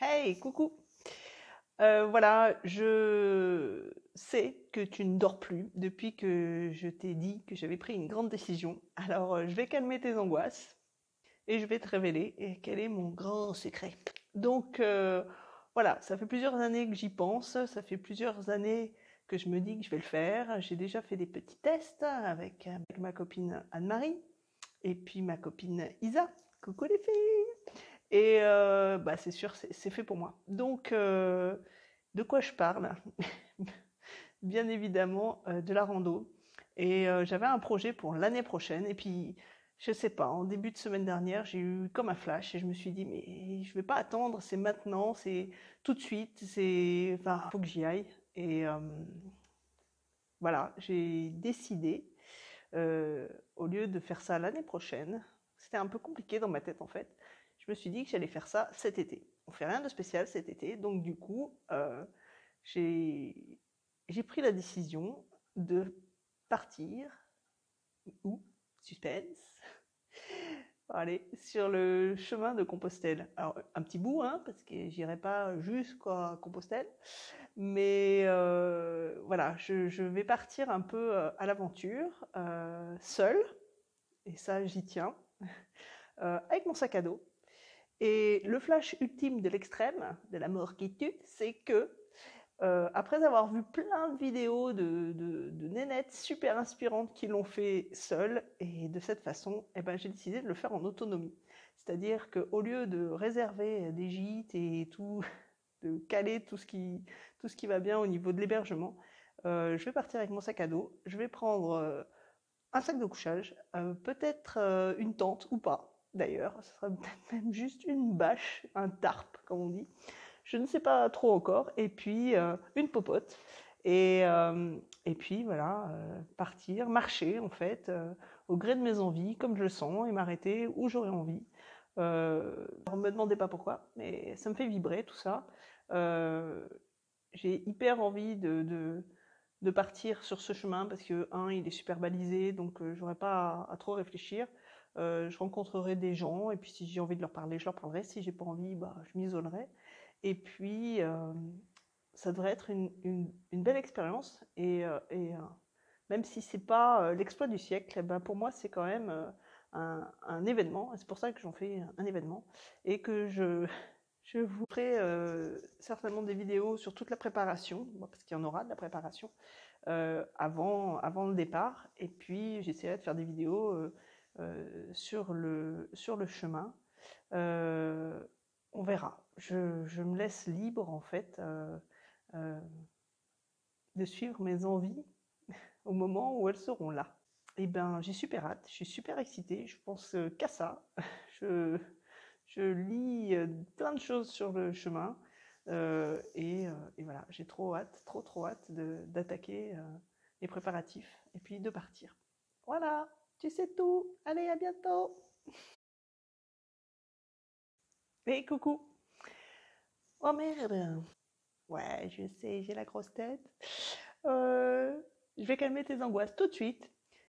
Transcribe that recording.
Hey, coucou. Voilà, je sais que tu ne dors plus depuis que je t'ai dit que j'avais pris une grande décision. Alors, je vais calmer tes angoisses et je vais te révéler quel est mon grand secret. Donc, voilà, ça fait plusieurs années que j'y pense, ça fait plusieurs années que je me dis que je vais le faire. J'ai déjà fait des petits tests avec ma copine Anne-Marie et puis ma copine Isa. Coucou les filles! Et bah, c'est sûr, c'est fait pour moi. Donc, de quoi je parle? Bien évidemment, de la rando. Et j'avais un projet pour l'année prochaine. Et puis, je sais pas, en début de semaine dernière, j'ai eu comme un flash et je me suis dit, mais je vais pas attendre, c'est maintenant, c'est tout de suite, enfin, faut que j'y aille. Et voilà, j'ai décidé, au lieu de faire ça l'année prochaine, c'était un peu compliqué dans ma tête en fait, je me suis dit que j'allais faire ça cet été. On fait rien de spécial cet été, donc du coup, j'ai j'ai pris la décision de partir, où, suspense, aller sur le chemin de Compostelle. Alors un petit bout, hein, parce que j'irai pas jusqu'à Compostelle, mais voilà, je vais partir un peu à l'aventure, seule, et ça j'y tiens, avec mon sac à dos. Et le flash ultime de l'extrême, de la mort qui tue, c'est que, après avoir vu plein de vidéos de nénettes super inspirantes qui l'ont fait seules, et de cette façon, eh ben, j'ai décidé de le faire en autonomie. C'est-à-dire qu'au lieu de réserver des gîtes et tout, de caler tout ce qui va bien au niveau de l'hébergement, je vais partir avec mon sac à dos, je vais prendre un sac de couchage, peut-être une tente ou pas. D'ailleurs, ce sera peut-être même juste une bâche, un tarp, comme on dit. Je ne sais pas trop encore. Et puis, une popote. Et puis, voilà, partir, marcher, en fait, au gré de mes envies, comme je le sens, et m'arrêter où j'aurai envie. Alors, me demandez pas pourquoi, mais ça me fait vibrer, tout ça. Euh, j'ai hyper envie de partir sur ce chemin parce que, un, il est super balisé, donc j'aurais pas à trop réfléchir. Je rencontrerai des gens, et puis si j'ai envie de leur parler, je leur parlerai. Si j'ai pas envie, bah, je m'isolerai. Et puis, ça devrait être une belle expérience. Même si c'est pas l'exploit du siècle, eh ben, pour moi, c'est quand même un événement. Et c'est pour ça que j'en fais un événement. Et que je vous ferai certainement des vidéos sur toute la préparation, parce qu'il y en aura de la préparation, avant le départ. Et puis, j'essaierai de faire des vidéos sur le chemin. Euh, on verra. Je me laisse libre, en fait, de suivre mes envies au moment où elles seront là. Et ben, j'ai super hâte, je suis super excitée, je pense qu'à ça. Je, je lis plein de choses sur le chemin. Et voilà, j'ai trop hâte, trop hâte d'attaquer les préparatifs et puis de partir. Voilà, tu sais tout. Allez, à bientôt. Et coucou. Oh merde. Ouais, je sais, j'ai la grosse tête. Euh, je vais calmer tes angoisses tout de suite.